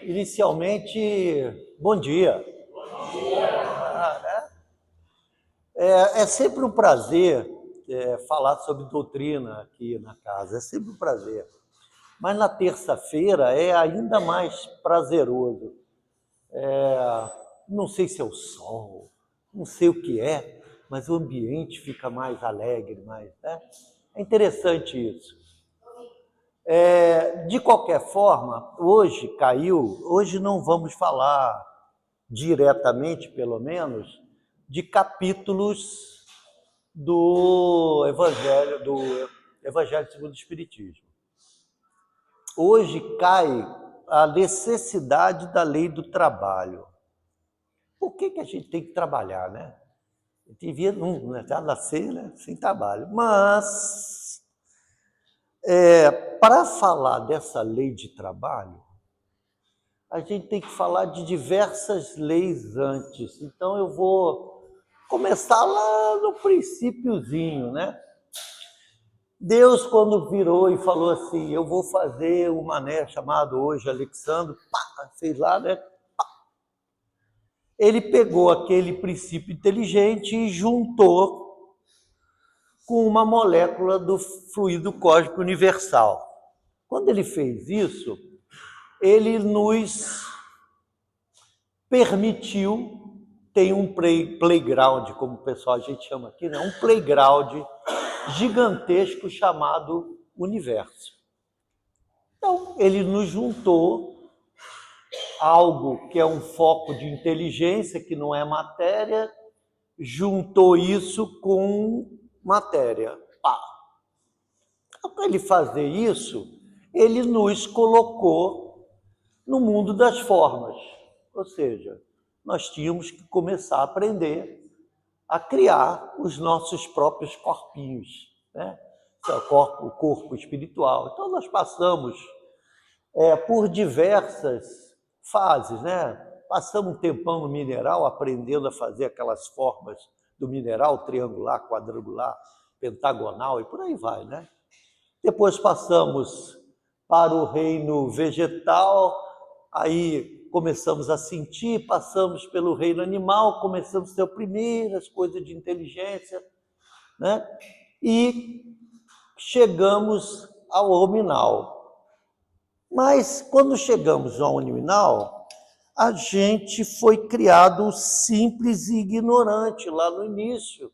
Inicialmente, bom dia. É sempre um prazer falar sobre doutrina aqui na casa, é sempre um prazer. Mas na terça-feira é ainda mais prazeroso. Não sei se é o sol, não sei o que é, mas o ambiente fica mais alegre, né? É interessante isso. De qualquer forma, hoje não vamos falar diretamente, pelo menos, de capítulos do Evangelho segundo o Espiritismo. Hoje cai a necessidade da lei do trabalho. Por que a gente tem que trabalhar, né? A gente devia já nascer, né, sem trabalho. Mas, para falar dessa lei de trabalho, a gente tem que falar de diversas leis antes. Então, eu vou começar lá no princípiozinho, né? Deus, quando virou e falou assim, eu vou fazer um mané chamado hoje Alexandre, fez lá, né? Ele pegou aquele princípio inteligente e juntou com uma molécula do fluido cósmico universal. Quando ele fez isso, ele nos permitiu, tem um playground, como o pessoal a gente chama aqui, né? Um playground gigantesco chamado universo. Então, ele nos juntou algo que é um foco de inteligência, que não é matéria, juntou isso com matéria. Então, para ele fazer isso, ele nos colocou no mundo das formas. Ou seja, nós tínhamos que começar a aprender a criar os nossos próprios corpinhos, né? O corpo espiritual. Então, nós passamos por diversas fases, né? Passamos um tempão no mineral, aprendendo a fazer aquelas formas do mineral, triangular, quadrangular, pentagonal e por aí vai, né? Depois passamos para o reino vegetal, aí começamos a sentir, passamos pelo reino animal, começamos a ter primeiras coisas de inteligência, né? E chegamos ao hominal. Mas quando chegamos ao hominal, a gente foi criado simples e ignorante lá no início.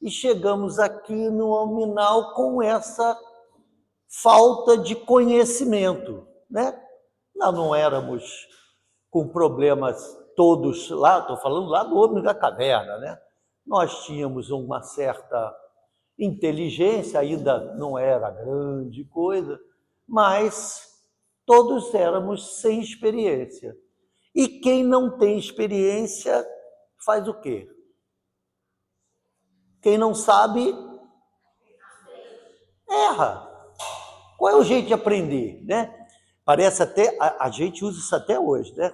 E chegamos aqui no hominal com essa falta de conhecimento, né? Nós não éramos com problemas todos lá, estou falando lá do homem da caverna, né? Nós tínhamos uma certa inteligência, ainda não era grande coisa, mas todos éramos sem experiência. E quem não tem experiência faz o quê? Quem não sabe, erra. Qual é o jeito de aprender, né? Parece até, a gente usa isso até hoje, né?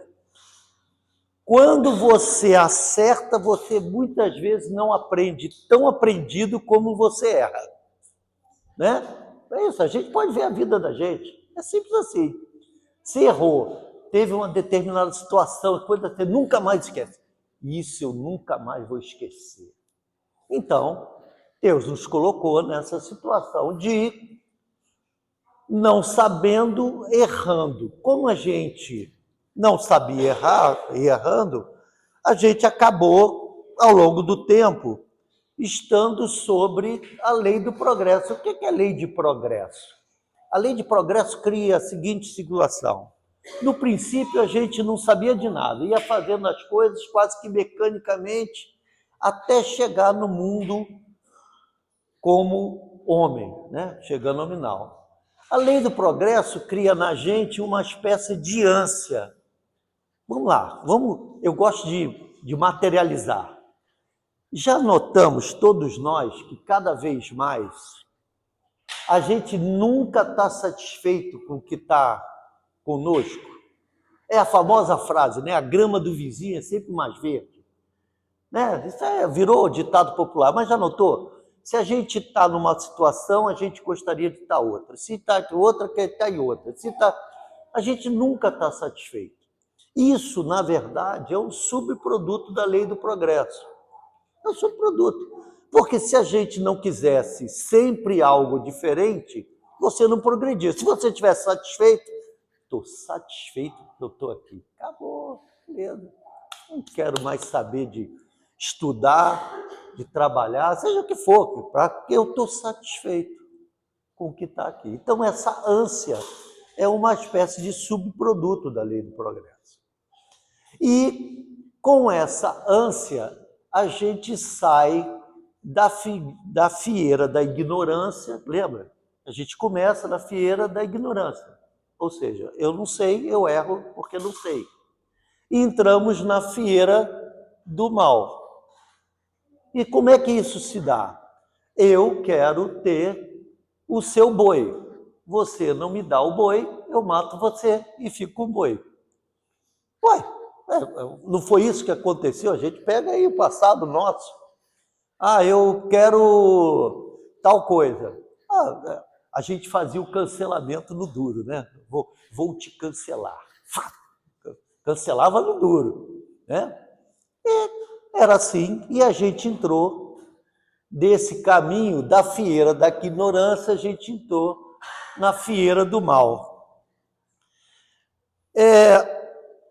Quando você acerta, você muitas vezes não aprende tão aprendido como você erra, né? É isso, a gente pode ver a vida da gente, é simples assim. Você errou, teve uma determinada situação, coisa que você nunca mais esquece. Isso eu nunca mais vou esquecer. Então, Deus nos colocou nessa situação de não sabendo, errando. Como a gente não sabia errar, errando, a gente acabou, ao longo do tempo, estando sobre a lei do progresso. O que é a lei de progresso? A lei de progresso cria a seguinte situação. No princípio, a gente não sabia de nada, ia fazendo as coisas quase que mecanicamente, até chegar no mundo como homem, né? Chegando ao nominal. A lei do progresso cria na gente uma espécie de ânsia. Vamos lá, eu gosto de materializar. Já notamos, todos nós, que cada vez mais a gente nunca está satisfeito com o que está conosco. É a famosa frase, né? A grama do vizinho é sempre mais verde. Né? Isso virou ditado popular, mas já notou? Se a gente está numa situação, a gente gostaria de estar outra. Se está em outra, quer estar em outra. A gente nunca está satisfeito. Isso, na verdade, é um subproduto da lei do progresso. É um subproduto. Porque se a gente não quisesse sempre algo diferente, você não progredia. Se você estivesse satisfeito, estou satisfeito que eu estou aqui. Acabou, beleza. Não quero mais saber de estudar, de trabalhar, seja o que for, porque eu estou satisfeito com o que está aqui. Então, essa ânsia é uma espécie de subproduto da lei do progresso. E com essa ânsia, a gente sai da fieira da ignorância, lembra? A gente começa na fieira da ignorância. Ou seja, eu não sei, eu erro porque não sei. E entramos na fieira do mal. E como é que isso se dá? Eu quero ter o seu boi. Você não me dá o boi, eu mato você e fico com o boi. Ué, não foi isso que aconteceu? A gente pega aí o passado nosso. Ah, eu quero tal coisa. A gente fazia o cancelamento no duro, né? Vou te cancelar. Cancelava no duro, né? E era assim, e a gente entrou desse caminho da fieira da ignorância, a gente entrou na fieira do mal.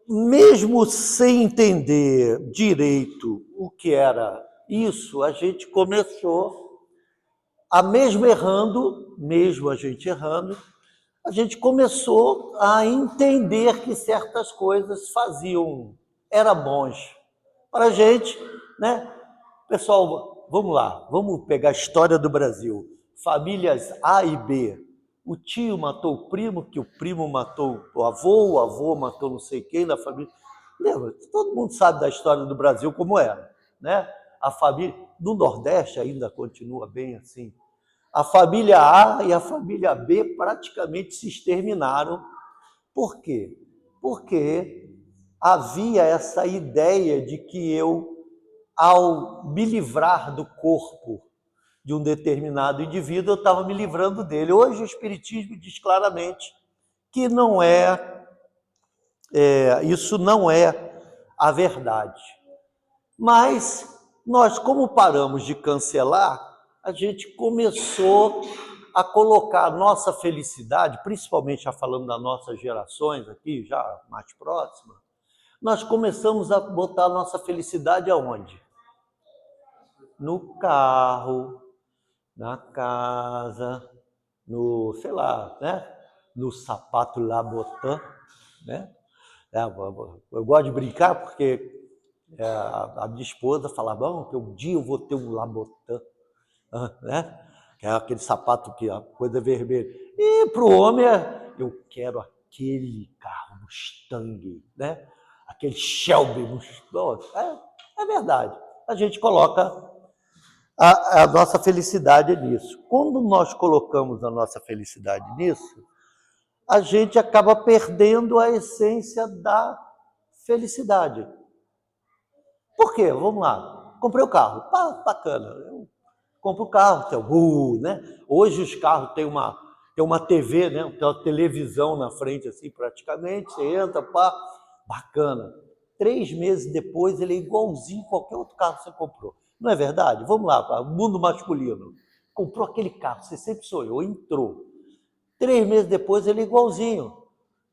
Mesmo sem entender direito o que era isso, a gente começou, mesmo a gente começou a entender que certas coisas era bons para a gente, né? Pessoal, vamos lá, vamos pegar a história do Brasil. Famílias A e B. O tio matou o primo, que o primo matou o avô matou não sei quem da família. Lembra? Todo mundo sabe da história do Brasil como era, né? A família do Nordeste ainda continua bem assim. A família A e a família B praticamente se exterminaram. Por quê? Porque havia essa ideia de que ao me livrar do corpo de um determinado indivíduo, eu estava me livrando dele. Hoje o Espiritismo diz claramente que isso não é a verdade. Mas nós, como paramos de cancelar, a gente começou a colocar a nossa felicidade, principalmente já falando das nossas gerações aqui, já mais próximas, nós começamos a botar a nossa felicidade aonde? No carro, na casa, no, sei lá, né? No sapato Labotin, né? Eu gosto de brincar porque a minha esposa falava que um dia eu vou ter um Labotin, né? Que é aquele sapato que a coisa vermelha. E para o homem, eu quero aquele carro Mustang, né? Aquele Shelby Mustang. É verdade. A gente coloca a nossa felicidade nisso. Quando nós colocamos a nossa felicidade nisso, a gente acaba perdendo a essência da felicidade. Por quê? Vamos lá. Comprei o carro. Bacana. Eu compro o carro, tem né? Hoje os carros têm uma TV, né? Tem uma televisão na frente, assim, praticamente. Você entra, bacana. 3 meses depois, ele é igualzinho a qualquer outro carro que você comprou. Não é verdade? Vamos lá, mundo masculino. Comprou aquele carro, você sempre sonhou, entrou. 3 meses depois, ele é igualzinho.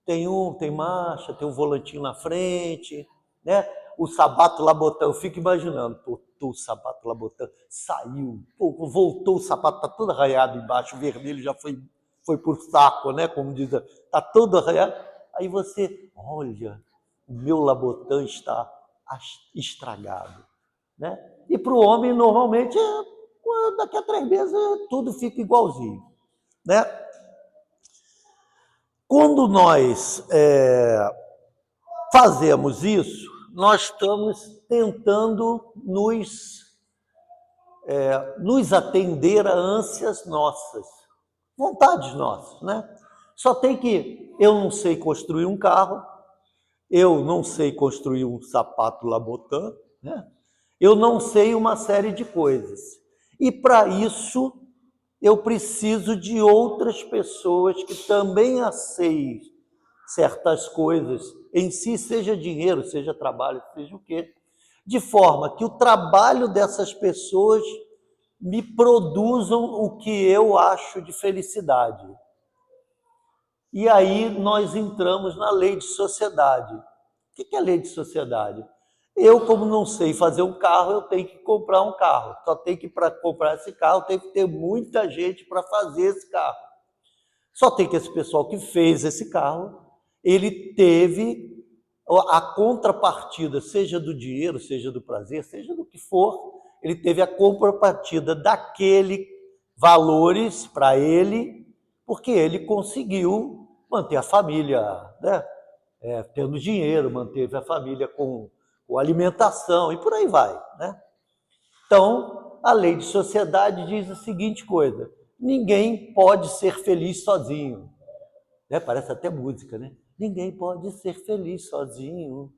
Tem marcha, tem um volantinho na frente, né? O sapato Labotin, eu fico imaginando, o sapato Labotin saiu, voltou, o sapato está todo arranhado embaixo, o vermelho já foi por saco, né? Como diz, está todo arranhado. Aí você, olha, o meu Labotin está estragado, né? E para o homem, normalmente, daqui a 3 meses, tudo fica igualzinho, né? Quando nós fazemos isso, nós estamos tentando nos atender a ânsias nossas, vontades nossas, né? Só tem que eu não sei construir um carro, eu não sei construir um sapato Labotin, né? Eu não sei uma série de coisas. E para isso eu preciso de outras pessoas que também certas coisas em si, seja dinheiro, seja trabalho, seja o quê, de forma que o trabalho dessas pessoas me produzam o que eu acho de felicidade. E aí nós entramos na lei de sociedade. O que é lei de sociedade? Eu, como não sei fazer um carro, eu tenho que comprar um carro. Só tem que, para comprar esse carro, tem que ter muita gente para fazer esse carro. Só tem que esse pessoal que fez esse carro, ele teve a contrapartida, seja do dinheiro, seja do prazer, seja do que for, ele teve a contrapartida daquele valores para ele, porque ele conseguiu manter a família, né? Tendo dinheiro, manteve a família com alimentação e por aí vai, né? Então, a lei de sociedade diz a seguinte coisa: ninguém pode ser feliz sozinho. Né? Parece até música, né? Ninguém pode ser feliz sozinho.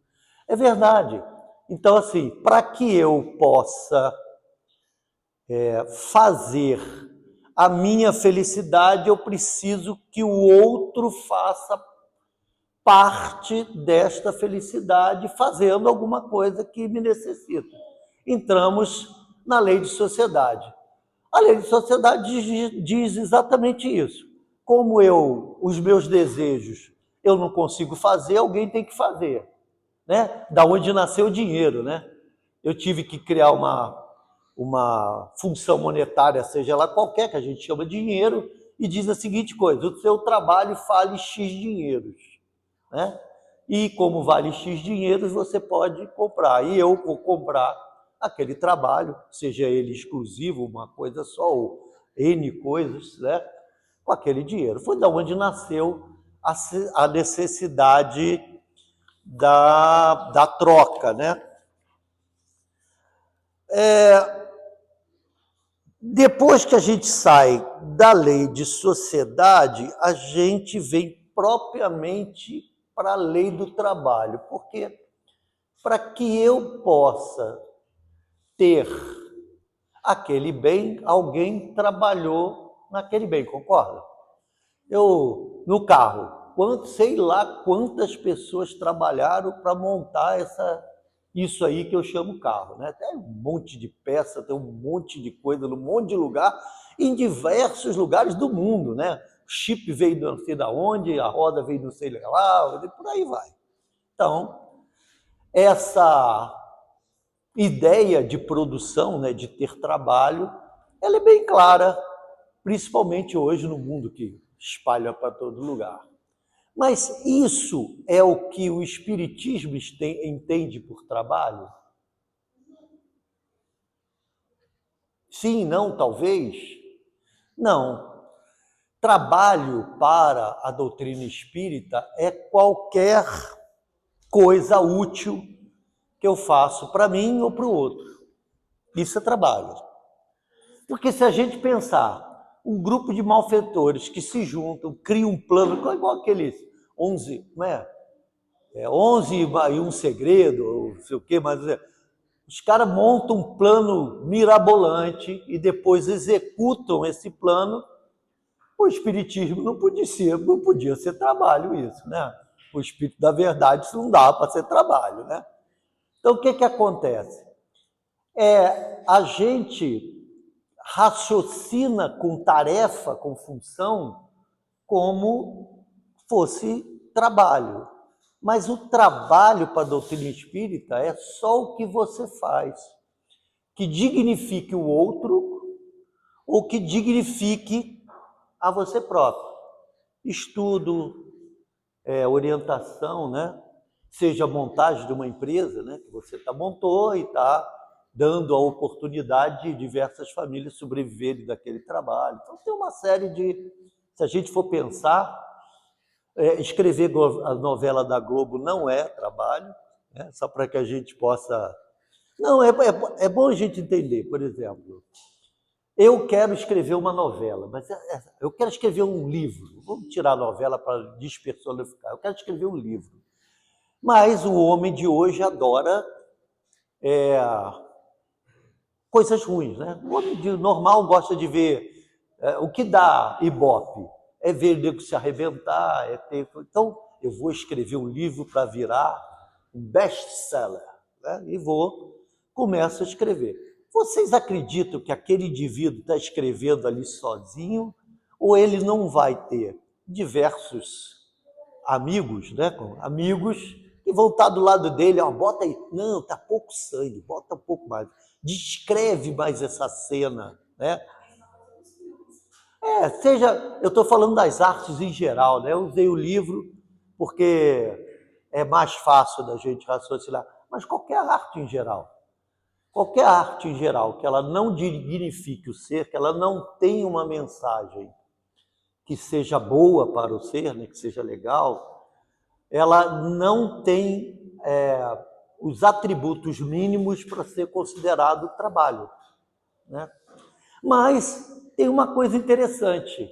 É verdade. Então, assim, para que eu possa fazer a minha felicidade, eu preciso que o outro faça parte desta felicidade, fazendo alguma coisa que me necessita. Entramos na lei de sociedade. A lei de sociedade diz exatamente isso. Como os meus desejos, eu não consigo fazer, alguém tem que fazer. Né? Da onde nasceu o dinheiro, né? Eu tive que criar uma função monetária, seja lá qualquer, que a gente chama de dinheiro, e diz a seguinte coisa: o seu trabalho vale X dinheiros. Né? E como vale X dinheiros, você pode comprar. E eu vou comprar aquele trabalho, seja ele exclusivo, uma coisa só, ou N coisas, né? Com aquele dinheiro. Foi da onde nasceu a necessidade da troca, né? Depois que a gente sai da lei de sociedade, a gente vem propriamente para a lei do trabalho, porque para que eu possa ter aquele bem, alguém trabalhou naquele bem, concorda? No carro, sei lá quantas pessoas trabalharam para montar isso aí que eu chamo carro, né? Tem um monte de peça, tem um monte de coisa, num monte de lugar, em diversos lugares do mundo, né? O chip veio não sei de onde, a roda veio não sei lá, por aí vai. Então, essa ideia de produção, né, de ter trabalho, ela é bem clara, principalmente hoje no mundo que espalha para todo lugar. Mas isso é o que o Espiritismo entende por trabalho? Sim, não, talvez? Não. Trabalho para a doutrina espírita é qualquer coisa útil que eu faço para mim ou para o outro. Isso é trabalho. Porque se a gente pensar, um grupo de malfeitores que se juntam, criam um plano, igual aqueles 11, não é? 11 e um segredo, não sei o quê, mas os caras montam um plano mirabolante e depois executam esse plano. O Espiritismo não podia ser trabalho isso, né? O Espírito da Verdade, isso não dá para ser trabalho, né? Então, o que acontece? A gente raciocina com tarefa, com função, como fosse trabalho. Mas o trabalho para a doutrina espírita é só o que você faz, que dignifique o outro ou que dignifique a você próprio. Estudo, orientação, né? Seja a montagem de uma empresa, né? Que você montou e está dando a oportunidade de diversas famílias sobreviverem daquele trabalho. Então, tem uma série de... Se a gente for pensar, escrever a novela da Globo não é trabalho, né? Só para que a gente possa... Não, é bom a gente entender, por exemplo, eu quero escrever uma novela, mas eu quero escrever um livro. Vamos tirar a novela para despersonificar. Eu quero escrever um livro. Mas o homem de hoje adora coisas ruins, né? O homem normal gosta de ver o que dá ibope, é ver o nego se arrebentar, Então, eu vou escrever um livro para virar um best-seller, né? E começo a escrever. Vocês acreditam que aquele indivíduo está escrevendo ali sozinho ou ele não vai ter diversos amigos, né? Amigos que vão estar do lado dele, ó, bota aí, não, tá pouco sangue, bota um pouco mais, descreve mais essa cena, né? Eu estou falando das artes em geral, né? Eu usei o livro porque é mais fácil da gente raciocinar, mas qualquer arte em geral, que ela não dignifique o ser, que ela não tenha uma mensagem que seja boa para o ser, né, que seja legal, ela não tem os atributos mínimos para ser considerado trabalho, né? Mas tem uma coisa interessante,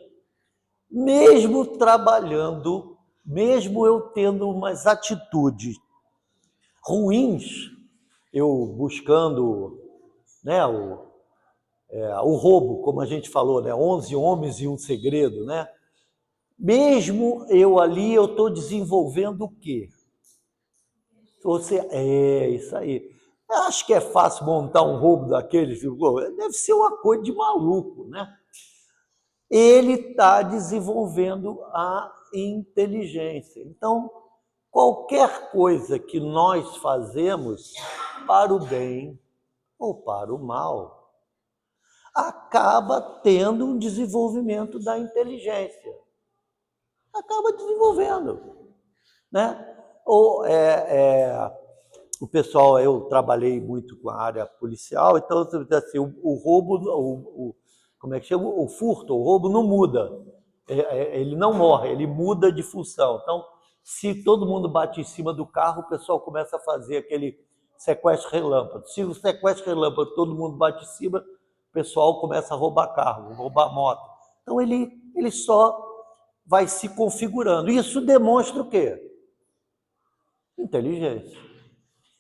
mesmo trabalhando, mesmo eu tendo umas atitudes ruins, eu buscando, né, o roubo, como a gente falou, né, 11 homens e um segredo, né? Mesmo eu ali, eu estou desenvolvendo o quê? Isso aí. Eu acho que é fácil montar um roubo daqueles, deve ser uma coisa de maluco, né? Ele está desenvolvendo a inteligência. Então, qualquer coisa que nós fazemos para o bem ou para o mal, acaba tendo um desenvolvimento da inteligência. Acaba desenvolvendo, né? Ou o pessoal, eu trabalhei muito com a área policial, então assim, o roubo, como é que chama? O furto, o roubo não muda, ele não morre, ele muda de função. Então, se todo mundo bate em cima do carro, o pessoal começa a fazer aquele sequestro relâmpago. Se o sequestro relâmpago todo mundo bate em cima, o pessoal começa a roubar carro, roubar moto. Então, ele só vai se configurando. Isso demonstra o quê? Inteligência.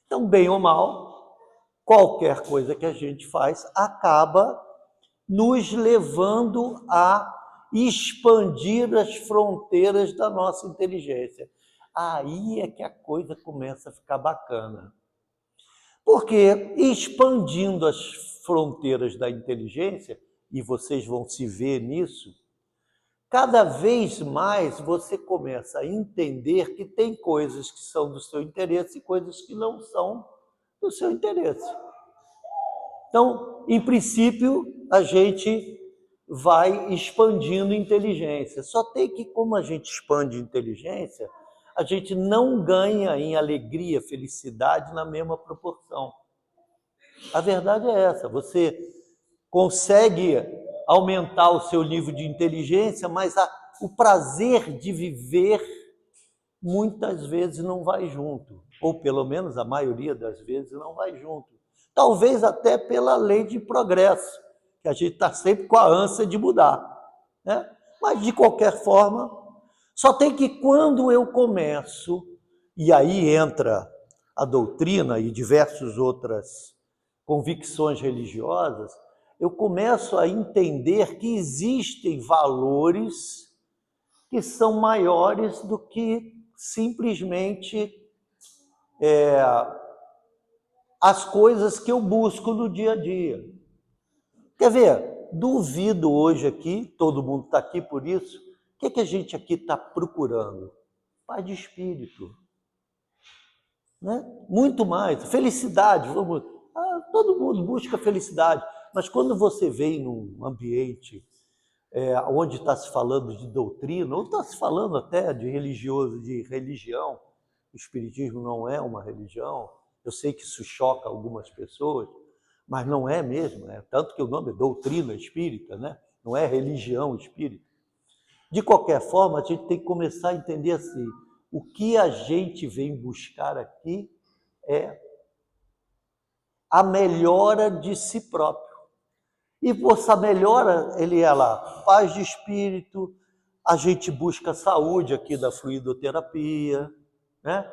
Então, bem ou mal, qualquer coisa que a gente faz acaba nos levando a expandir as fronteiras da nossa inteligência. Aí é que a coisa começa a ficar bacana. Porque expandindo as fronteiras da inteligência, e vocês vão se ver nisso, cada vez mais você começa a entender que tem coisas que são do seu interesse e coisas que não são do seu interesse. Então, em princípio, a gente vai expandindo inteligência. Só tem que, como a gente expande inteligência, a gente não ganha em alegria, felicidade na mesma proporção. A verdade é essa, você consegue aumentar o seu nível de inteligência, mas o prazer de viver muitas vezes não vai junto, ou pelo menos a maioria das vezes não vai junto. Talvez até pela lei de progresso, que a gente está sempre com a ânsia de mudar, né? Mas de qualquer forma, só tem que quando eu começo, e aí entra a doutrina e diversas outras convicções religiosas, eu começo a entender que existem valores que são maiores do que simplesmente as coisas que eu busco no dia a dia. Quer ver? Duvido hoje aqui, todo mundo está aqui por isso, o que a gente aqui está procurando? Paz de espírito. Né? Muito mais. Felicidade. Todo mundo busca felicidade, mas quando você vem num ambiente onde está se falando de doutrina, ou está se falando até de religioso, de religião, o espiritismo não é uma religião, eu sei que isso choca algumas pessoas, mas não é mesmo, né? Tanto que o nome é doutrina espírita, né? Não é religião espírita. De qualquer forma, a gente tem que começar a entender assim, o que a gente vem buscar aqui é a melhora de si próprio. E por essa melhora, ele é lá, paz de espírito, a gente busca saúde aqui da fluidoterapia, né?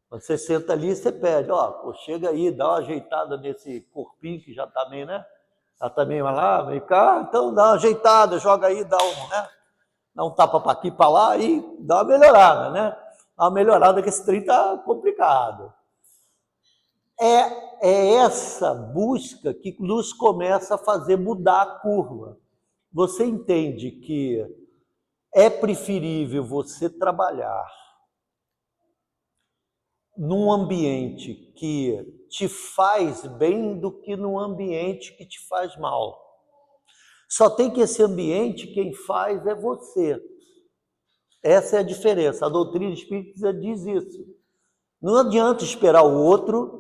Você senta ali e você pede, chega aí, dá uma ajeitada nesse corpinho que já está meio, né? Já está meio lá, meio cá, então dá uma ajeitada, joga aí, dá um tapa para aqui, para lá e dá uma melhorada, né? uma melhorada que esse trem está complicado. É essa busca que nos começa a fazer mudar a curva. Você entende que é preferível você trabalhar num ambiente que te faz bem do que num ambiente que te faz mal. Só tem que esse ambiente, quem faz é você. Essa é a diferença. A doutrina espírita diz isso. Não adianta esperar o outro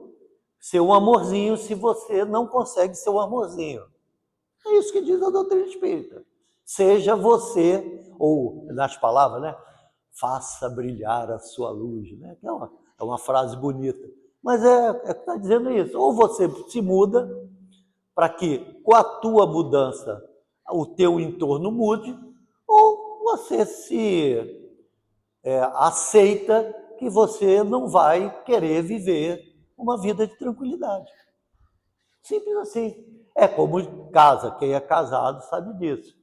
ser um amorzinho se você não consegue ser um amorzinho. É isso que diz a doutrina espírita. Seja você, ou nas palavras, né? Faça brilhar a sua luz, né? É uma frase bonita. Mas está dizendo isso. Ou você se muda para que, com a tua mudança, o teu entorno mude, ou você se aceita que você não vai querer viver uma vida de tranquilidade. Simples assim. É como casa, quem é casado sabe disso.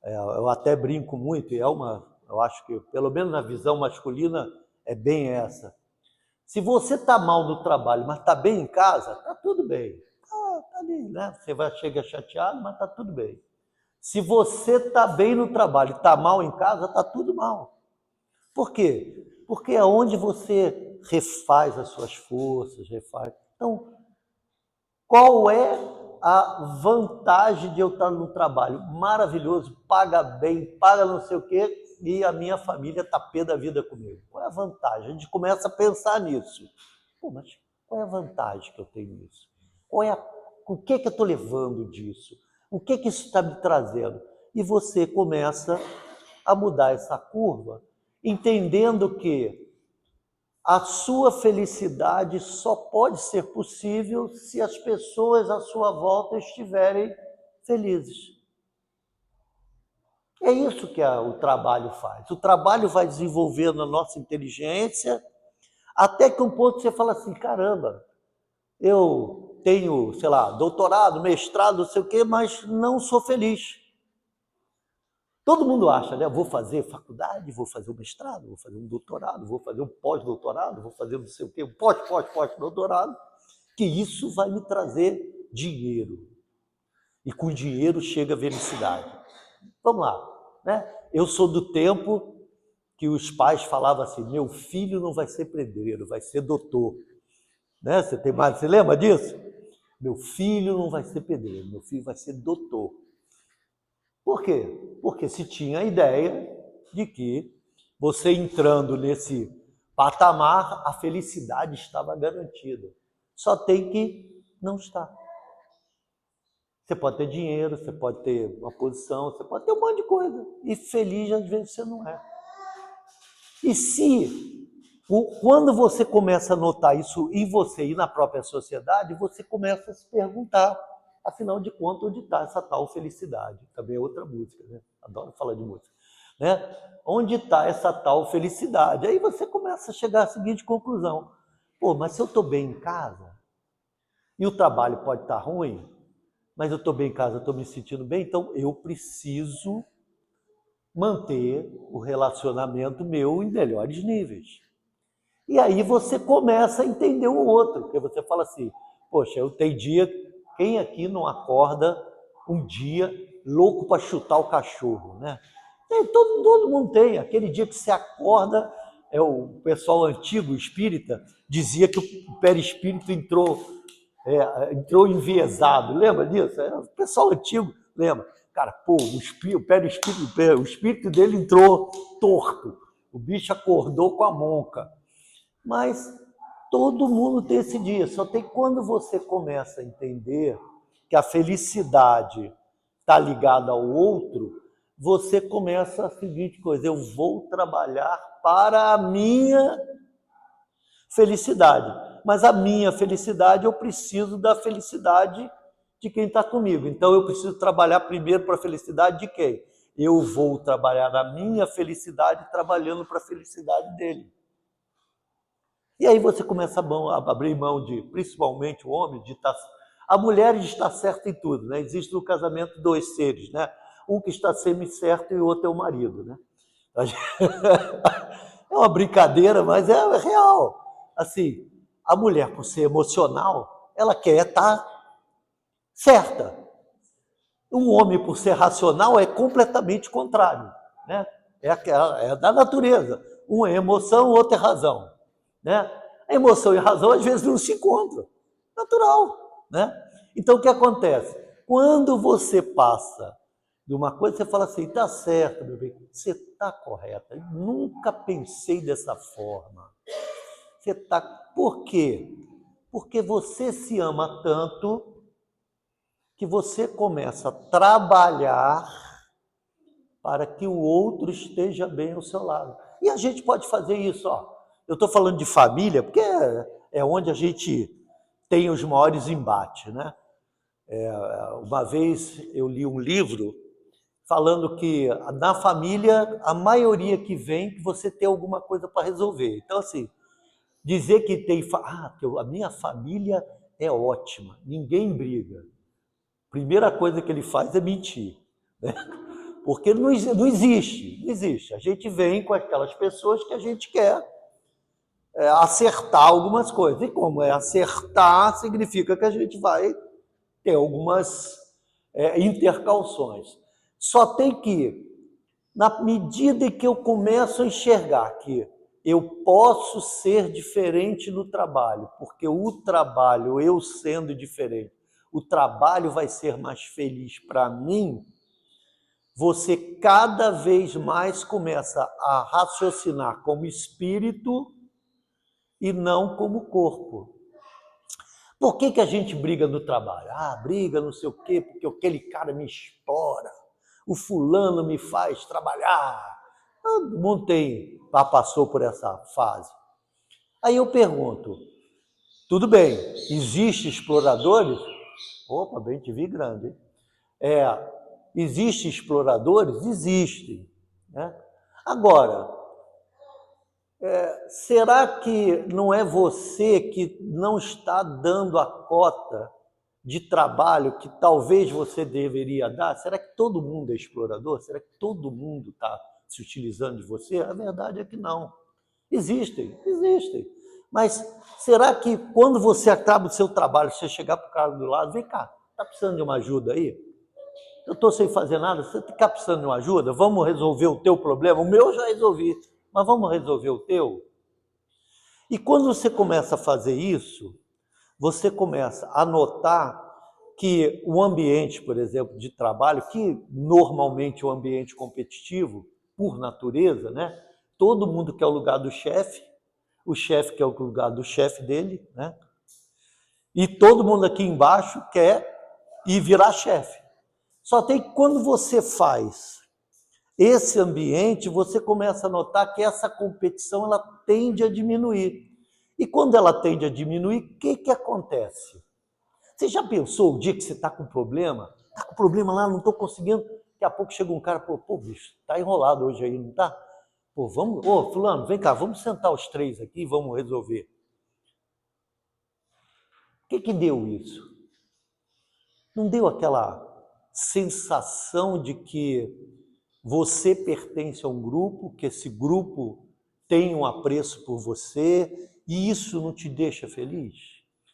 Eu até brinco muito, eu acho que, pelo menos na visão masculina, é bem essa. Se você está mal no trabalho, mas está bem em casa, está tudo bem. Tá ali, né? Você chega chateado, mas está tudo bem. Se você está bem no trabalho e está mal em casa, está tudo mal. Por quê? Porque é onde você refaz as suas forças, refaz. Então, qual é a vantagem de eu estar no trabalho? Maravilhoso, paga bem, paga não sei o quê, e a minha família está pé da vida comigo. Qual é a vantagem? A gente começa a pensar nisso. Pô, mas qual é a vantagem que eu tenho nisso? O que eu estou levando disso? O que isso está me trazendo? E você começa a mudar essa curva, entendendo que a sua felicidade só pode ser possível se as pessoas à sua volta estiverem felizes. É isso que o trabalho faz. O trabalho vai desenvolvendo a nossa inteligência até que um ponto você fala assim, caramba, eu tenho, sei lá, doutorado, mestrado, não sei o quê, mas não sou feliz. Todo mundo acha, né? Vou fazer faculdade, vou fazer um mestrado, vou fazer um doutorado, vou fazer um pós-doutorado, vou fazer não sei o quê, um pós-doutorado, que isso vai me trazer dinheiro. E com dinheiro chega a felicidade. Vamos lá, né? Eu sou do tempo que os pais falavam assim, meu filho não vai ser pedreiro, vai ser doutor. Né? Você lembra disso? Meu filho não vai ser pedreiro, meu filho vai ser doutor. Por quê? Porque se tinha a ideia de que você entrando nesse patamar, a felicidade estava garantida. Só tem que não estar. Você pode ter dinheiro, você pode ter uma posição, você pode ter um monte de coisa. E feliz, às vezes, você não é. E quando você começa a notar isso em você e na própria sociedade, você começa a se perguntar, afinal de contas, onde está essa tal felicidade? Também é outra música, né? Adoro falar de música. Né? Onde está essa tal felicidade? Aí você começa a chegar à seguinte conclusão. Pô, mas se eu estou bem em casa, e o trabalho pode estar ruim, mas eu estou bem em casa, estou me sentindo bem, então eu preciso manter o relacionamento meu em melhores níveis. E aí você começa a entender o outro, porque você fala assim, poxa, eu tenho dia, quem aqui não acorda um dia louco para chutar o cachorro, né? Todo mundo tem, aquele dia que você acorda, o pessoal antigo, espírita, dizia que o perispírito entrou enviesado, lembra disso? O pessoal antigo lembra. Cara, pô, o espírito dele entrou torto, o bicho acordou com a monca. Mas todo mundo tem esse dia, só tem quando você começa a entender que a felicidade está ligada ao outro, você começa a seguinte coisa, eu vou trabalhar para a minha felicidade. Mas a minha felicidade, eu preciso da felicidade de quem está comigo. Então eu preciso trabalhar primeiro para a felicidade de quem? Eu vou trabalhar a minha felicidade trabalhando para a felicidade dele. E aí você começa a abrir mão de, principalmente o homem, de estar... A mulher está certa em tudo, né? Existe no casamento dois seres, né? Um que está semi-certo e o outro é o marido, né? É uma brincadeira, mas é real. Assim, a mulher, por ser emocional, ela quer estar certa. O homem, por ser racional, é completamente contrário, né? É da natureza. Um é emoção, o outro é razão, né? A emoção e a razão, às vezes, não se encontram. Natural, né? Então, o que acontece? Quando você passa de uma coisa, você fala assim, tá certo, meu bem, você está correta. Eu nunca pensei dessa forma. Você está... Por quê? Porque você se ama tanto que você começa a trabalhar para que o outro esteja bem ao seu lado. E a gente pode fazer isso, ó. Eu estou falando de família, porque é onde a gente tem os maiores embates, né? Uma vez eu li um livro falando que na família, a maioria que vem, que você tem alguma coisa para resolver. Então, assim, dizer que tem... a minha família é ótima, ninguém briga. Primeira coisa que ele faz é mentir, né? Porque não existe. A gente vem com aquelas pessoas que a gente quer acertar algumas coisas. E como é acertar, significa que a gente vai ter algumas intercalções. Só tem que, na medida em que eu começo a enxergar que eu posso ser diferente no trabalho, porque o trabalho, eu sendo diferente, o trabalho vai ser mais feliz para mim, você cada vez mais começa a raciocinar como espírito e não como corpo. Por que a gente briga no trabalho? Briga não sei o quê, porque aquele cara me explora, o fulano me faz trabalhar. Todo mundo passou por essa fase. Aí eu pergunto, tudo bem, existem exploradores? Opa, bem te vi grande, hein? Existem exploradores? Existem, né? Agora, será que não é você que não está dando a cota de trabalho que talvez você deveria dar? Será que todo mundo é explorador? Será que todo mundo está se utilizando de você? A verdade é que não. Existem. Mas será que quando você acaba o seu trabalho, você chegar para o cara do lado, vem cá, está precisando de uma ajuda aí? Eu estou sem fazer nada, você está precisando de uma ajuda? Vamos resolver o teu problema? O meu eu já resolvi, mas vamos resolver o teu? E quando você começa a fazer isso, você começa a notar que o ambiente, por exemplo, de trabalho, que normalmente é um ambiente competitivo, por natureza, né? Todo mundo quer o lugar do chefe, o chefe quer o lugar do chefe dele, né? E todo mundo aqui embaixo quer ir virar chefe. Só tem que quando você faz esse ambiente, você começa a notar que essa competição ela tende a diminuir. E quando ela tende a diminuir, o que acontece? Você já pensou o dia que você está com problema? Está com problema lá, não estou conseguindo. Daqui a pouco chega um cara, pô, bicho, está enrolado hoje aí, não está? Pô, vamos, fulano, vem cá, vamos sentar os três aqui e vamos resolver. O que deu isso? Não deu aquela sensação de que você pertence a um grupo, que esse grupo tem um apreço por você e isso não te deixa feliz?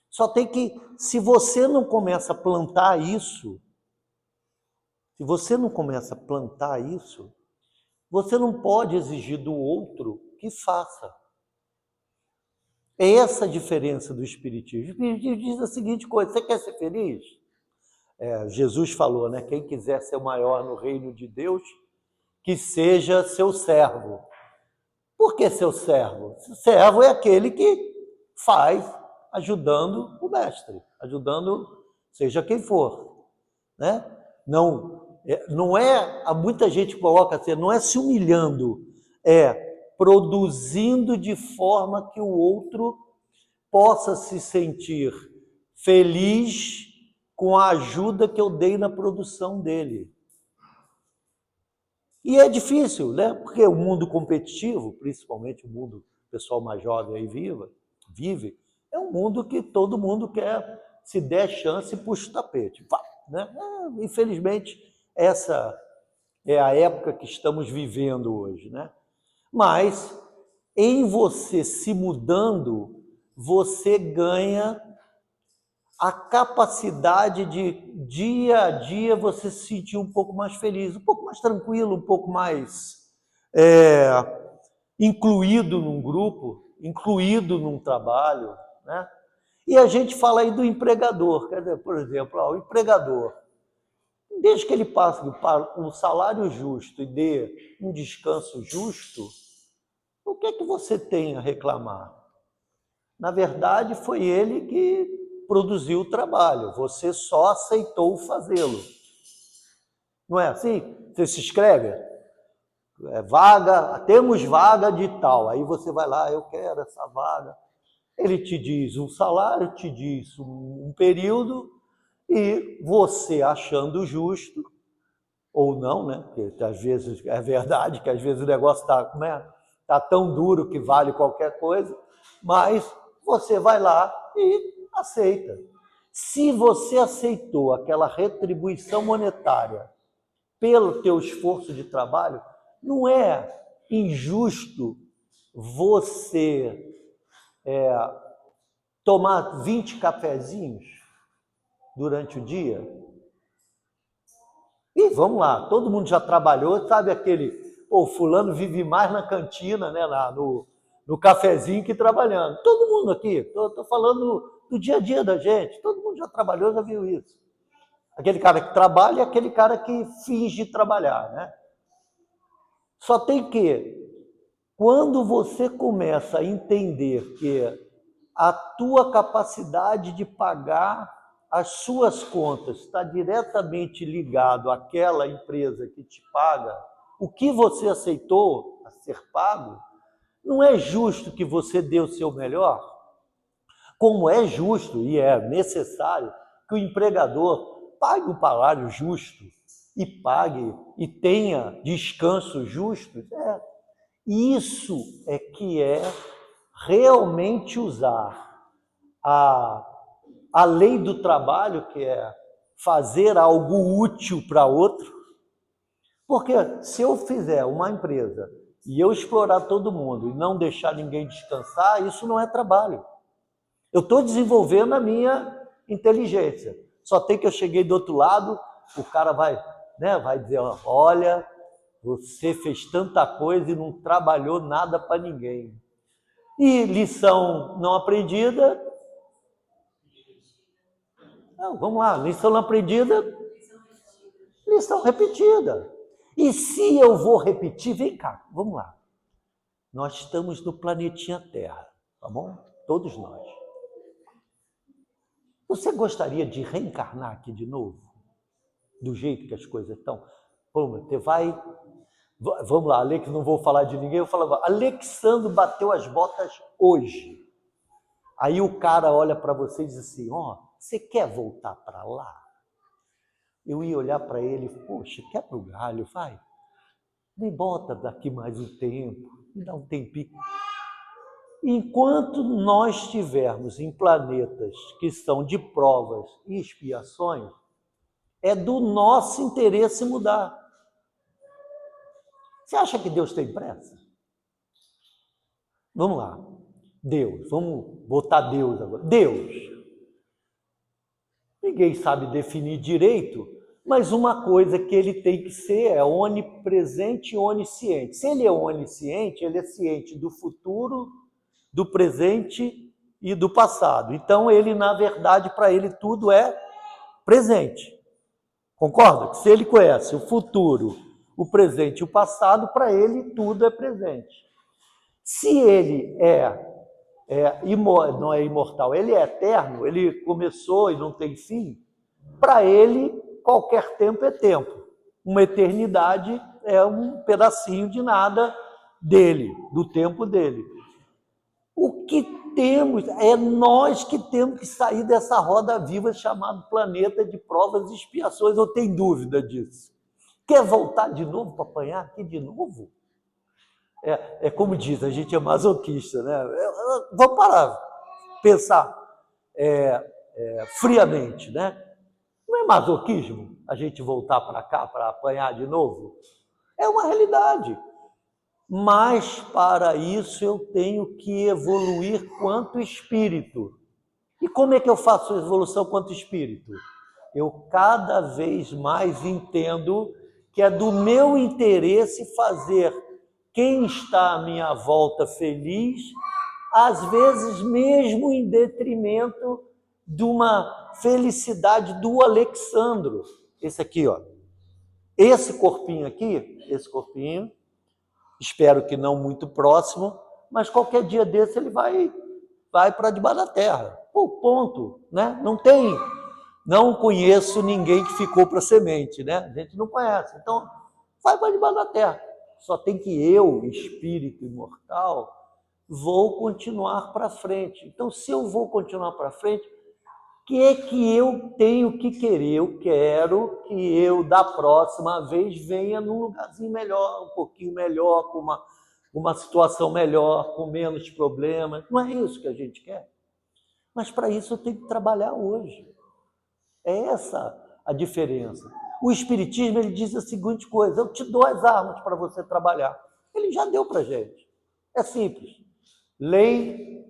Só tem que, se você não começa a plantar isso, você não pode exigir do outro que faça. É essa a diferença do Espiritismo. O Espiritismo diz a seguinte coisa, você quer ser feliz? Jesus falou, né? Quem quiser ser o maior no reino de Deus, que seja seu servo. Por que seu servo? Servo é aquele que faz ajudando o mestre, ajudando seja quem for, né? Não é, muita gente coloca assim, não é se humilhando, é produzindo de forma que o outro possa se sentir feliz com a ajuda que eu dei na produção dele. E é difícil, né? Porque o mundo competitivo, principalmente o mundo pessoal mais jovem aí vive, é um mundo que todo mundo quer, se der chance, puxa o tapete. Né? Infelizmente, essa é a época que estamos vivendo hoje, né? Mas em você se mudando, você ganha a capacidade de, dia a dia, você se sentir um pouco mais feliz, um pouco mais tranquilo, um pouco mais incluído num grupo, incluído num trabalho, né? E a gente fala aí do empregador, quer dizer, por exemplo, o empregador, desde que ele passe um salário justo e dê um descanso justo, o que é que você tem a reclamar? Na verdade, foi ele que produziu o trabalho, você só aceitou fazê-lo. Não é assim? Você se inscreve, vaga, temos vaga de tal, aí você vai lá, eu quero essa vaga. Ele te diz um salário, te diz um período, e você achando justo, ou não, né? Porque às vezes é verdade que às vezes o negócio tá tão duro que vale qualquer coisa, mas você vai lá e aceita. Se você aceitou aquela retribuição monetária pelo teu esforço de trabalho, não é injusto você tomar 20 cafezinhos durante o dia? E vamos lá, todo mundo já trabalhou, sabe aquele, fulano vive mais na cantina, né, no cafezinho que trabalhando. Todo mundo aqui, estou falando do dia a dia da gente, todo mundo já trabalhou, já viu isso. Aquele cara que trabalha e aquele cara que finge trabalhar, né? Só tem que, quando você começa a entender que a tua capacidade de pagar as suas contas está diretamente ligado àquela empresa que te paga, o que você aceitou a ser pago, não é justo que você dê o seu melhor? Como é justo e é necessário que o empregador pague um salário justo e pague e tenha descanso justo? Isso é que é realmente usar a lei do trabalho, que é fazer algo útil para outro. Porque se eu fizer uma empresa e eu explorar todo mundo e não deixar ninguém descansar, isso não é trabalho. Eu estou desenvolvendo a minha inteligência. Só tem que eu cheguei do outro lado, o cara vai dizer, olha, você fez tanta coisa e não trabalhou nada para ninguém. E lição não aprendida. Não, vamos lá, lição não aprendida, lição repetida. E se eu vou repetir, vem cá, vamos lá. Nós estamos no planetinha Terra, tá bom? Todos nós. Você gostaria de reencarnar aqui de novo? Do jeito que as coisas estão? Você vai... Vamos lá, Alex, não vou falar de ninguém, eu falava, Alexandre bateu as botas hoje. Aí o cara olha para você e diz assim, você quer voltar para lá? Eu ia olhar para ele, poxa, quebra o galho, vai. Me bota daqui mais um tempo, me dá um tempinho. Enquanto nós estivermos em planetas que são de provas e expiações, é do nosso interesse mudar. Você acha que Deus tem pressa? Vamos lá. Deus, vamos botar Deus agora. Deus. Ninguém sabe definir direito, mas uma coisa que ele tem que ser é onipresente e onisciente. Se ele é onisciente, ele é ciente do futuro, do presente e do passado. Então, ele, na verdade, para ele tudo é presente. Concorda? Se ele conhece o futuro, o presente e o passado, para ele tudo é presente. Se ele não é imortal, ele é eterno, ele começou e não tem fim, para ele qualquer tempo é tempo. Uma eternidade é um pedacinho de nada dele, do tempo dele. O que temos, é nós que temos que sair dessa roda viva chamada planeta de provas e expiações, ou tem dúvida disso? Quer voltar de novo para apanhar aqui de novo? É como diz, a gente é masoquista, né? Vamos parar, pensar friamente, né? Não é masoquismo a gente voltar para cá para apanhar de novo? É uma realidade. Mas para isso eu tenho que evoluir quanto espírito. E como é que eu faço a evolução quanto espírito? Eu cada vez mais entendo que é do meu interesse fazer quem está à minha volta feliz, às vezes mesmo em detrimento de uma felicidade do Alexandro. Esse aqui, ó. Esse corpinho aqui, esse corpinho, espero que não muito próximo, mas qualquer dia desse ele vai para debaixo da terra. Pô, ponto, né? Não conheço ninguém que ficou para semente, né? A gente não conhece. Então, vai para debaixo da terra. Só tem que eu, espírito imortal, vou continuar para frente. Então, se eu vou continuar para frente, o que é que eu tenho que querer? Eu quero que eu, da próxima vez, venha num lugarzinho melhor, um pouquinho melhor, com uma situação melhor, com menos problemas. Não é isso que a gente quer? Mas para isso eu tenho que trabalhar hoje. É essa a diferença. O Espiritismo ele diz a seguinte coisa: eu te dou as armas para você trabalhar. Ele já deu para a gente. É simples. Lei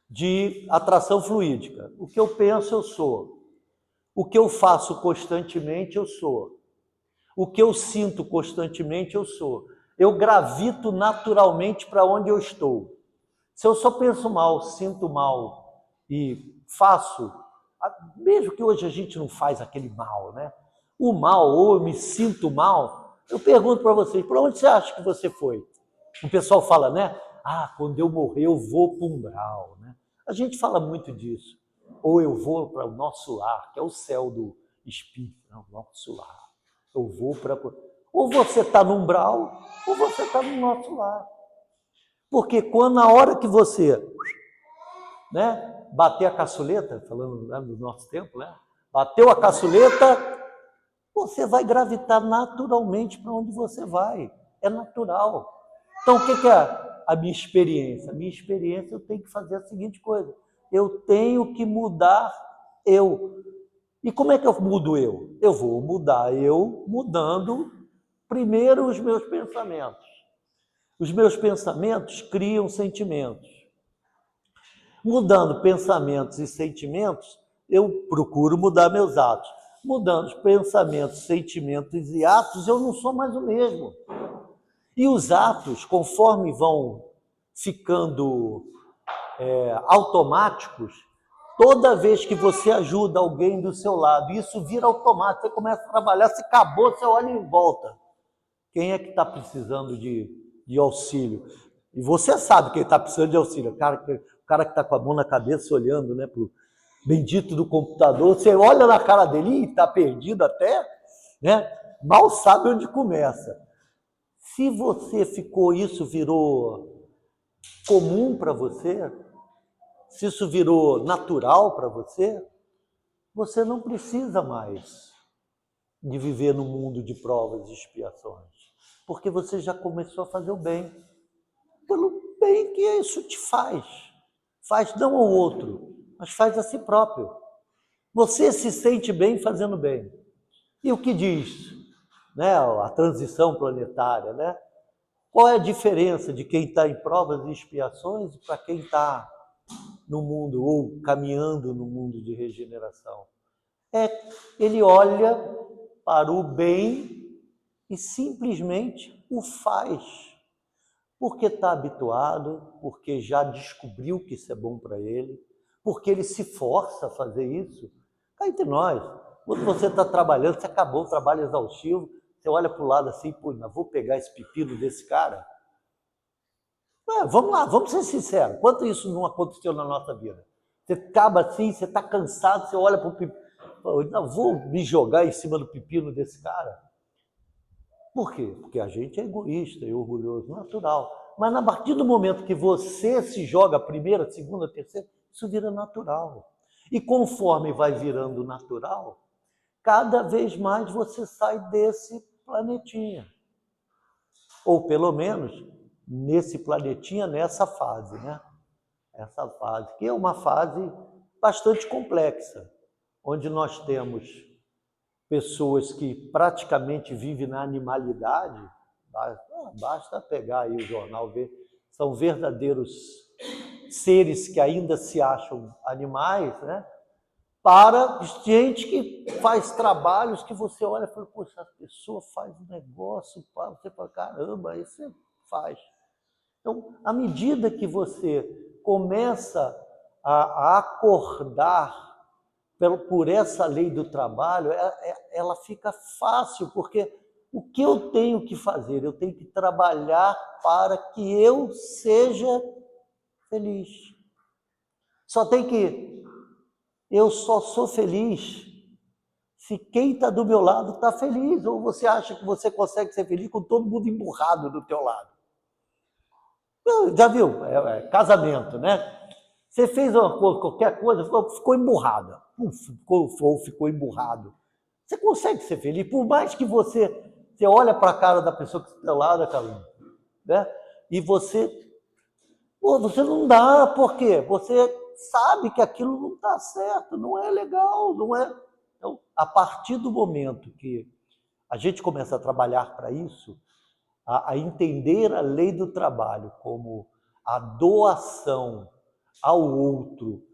de atração fluídica. O que eu penso, eu sou. O que eu faço constantemente, eu sou. O que eu sinto constantemente, eu sou. Eu gravito naturalmente para onde eu estou. Se eu só penso mal, sinto mal e faço, mesmo que hoje a gente não faz aquele mal, né? O mal, ou eu me sinto mal, eu pergunto para vocês, para onde você acha que você foi? O pessoal fala, né? Ah, quando eu morrer eu vou para o umbral, né? A gente fala muito disso. Ou eu vou para o nosso lar, que é o céu do espírito, não, o nosso lar. Eu vou para... Ou você está no umbral, ou você está no nosso lar. Porque quando na hora que você, né, bater a caçuleta, falando, né, do nosso tempo, né? Bateu a caçuleta, você vai gravitar naturalmente para onde você vai. É natural. Então, o que é a minha experiência? A minha experiência, eu tenho que fazer a seguinte coisa: eu tenho que mudar eu. E como é que eu mudo eu? Eu vou mudar eu mudando primeiro os meus pensamentos. Os meus pensamentos criam sentimentos. Mudando pensamentos e sentimentos, eu procuro mudar meus atos. Mudando pensamentos, sentimentos e atos, eu não sou mais o mesmo. E os atos, conforme vão ficando automáticos, toda vez que você ajuda alguém do seu lado, isso vira automático, você começa a trabalhar, se acabou, você olha em volta. Quem é que está precisando de auxílio? E você sabe quem está precisando de auxílio. O cara que está com a mão na cabeça olhando, né, para o bendito do computador, você olha na cara dele e está perdido até, né? Mal sabe onde começa. Se você isso virou comum para você, se isso virou natural para você, você não precisa mais de viver no mundo de provas e expiações, porque você já começou a fazer o bem, pelo bem que isso te faz. Faz não ao outro, mas faz a si próprio. Você se sente bem fazendo bem. E o que diz, né, a transição planetária, né? Qual é a diferença de quem está em provas e expiações para quem está no mundo, ou caminhando no mundo de regeneração? Ele olha para o bem e simplesmente o faz. Porque está habituado, porque já descobriu que isso é bom para ele, porque ele se força a fazer isso. Cá entre nós, quando você está trabalhando, você acabou o trabalho exaustivo, você olha para o lado assim, pô, mas vou pegar esse pepino desse cara? Vamos lá, vamos ser sinceros. Quanto isso não aconteceu na nossa vida? Você acaba assim, você está cansado, você olha para o pepino, não, vou me jogar em cima do pepino desse cara? Por quê? Porque a gente é egoísta e orgulhoso, natural. Mas a partir do momento que você se joga a primeira, segunda, terceira, isso vira natural. E conforme vai virando natural, cada vez mais você sai desse planetinha. Ou pelo menos nesse planetinha, nessa fase, né? Essa fase, que é uma fase bastante complexa, onde nós temos pessoas que praticamente vivem na animalidade, Basta pegar aí o jornal, ver. São verdadeiros seres que ainda se acham animais, né? Para gente que faz trabalhos que você olha e fala, poxa, a pessoa faz um negócio, você fala, caramba, aí você faz. Então, à medida que você começa a acordar por essa lei do trabalho, ela fica fácil, porque o que eu tenho que fazer? Eu tenho que trabalhar para que eu seja feliz. Eu só sou feliz se quem está do meu lado está feliz, ou você acha que você consegue ser feliz com todo mundo emburrado do teu lado. Já viu? Casamento, né? Você fez uma coisa, qualquer coisa, ficou emburrada. Ficou emburrado. Você consegue ser feliz, por mais que você olha para a cara da pessoa que está do seu lado, Carlinhos, né? E você não dá, por quê? Você sabe que aquilo não está certo, não é legal, não é. Então, a partir do momento que a gente começa a trabalhar para isso, a entender a lei do trabalho como a doação ao outro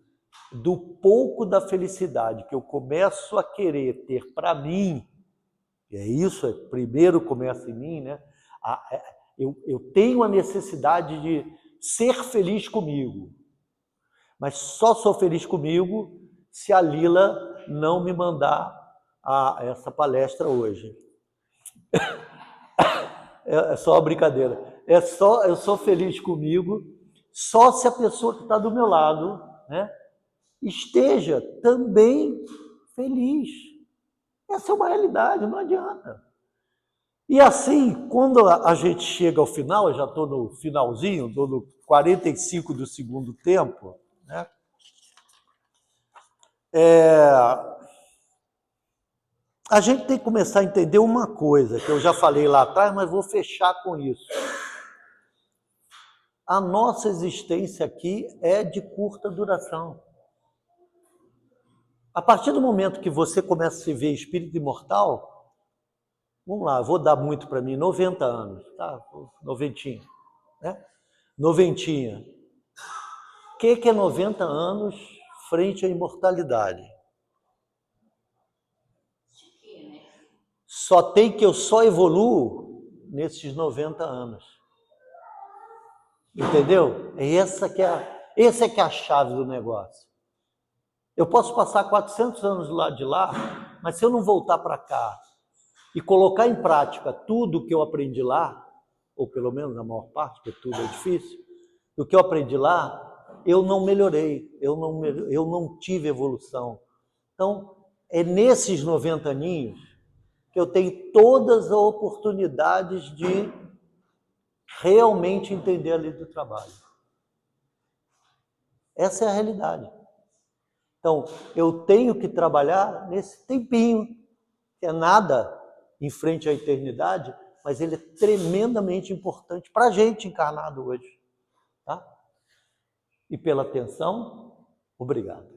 do pouco da felicidade que eu começo a querer ter para mim, primeiro começa em mim, né? Eu tenho a necessidade de ser feliz comigo, mas só sou feliz comigo se a Lila não me mandar essa palestra hoje. É só uma brincadeira. Eu sou feliz comigo só se a pessoa que está do meu lado, né, esteja também feliz. Essa é uma realidade, não adianta. E assim, quando a gente chega ao final, eu já estou no finalzinho, estou no 45 do segundo tempo, né? A gente tem que começar a entender uma coisa, que eu já falei lá atrás, mas vou fechar com isso. A nossa existência aqui é de curta duração. A partir do momento que você começa a se ver espírito imortal, vamos lá, vou dar muito para mim, 90 anos, tá? Noventinha, né? Noventinha. O que é 90 anos frente à imortalidade? Só tem que eu só evoluo nesses 90 anos. Entendeu? Essa que é a chave do negócio. Eu posso passar 400 anos do lado de lá, mas se eu não voltar para cá e colocar em prática tudo que eu aprendi lá, ou pelo menos a maior parte, porque tudo é difícil, do que eu aprendi lá, eu não melhorei, eu não tive evolução. Então, é nesses 90 aninhos que eu tenho todas as oportunidades de realmente entender a lei do trabalho. Essa é a realidade. Então, eu tenho que trabalhar nesse tempinho, que é nada em frente à eternidade, mas ele é tremendamente importante para a gente encarnado hoje. Tá? E pela atenção, obrigado.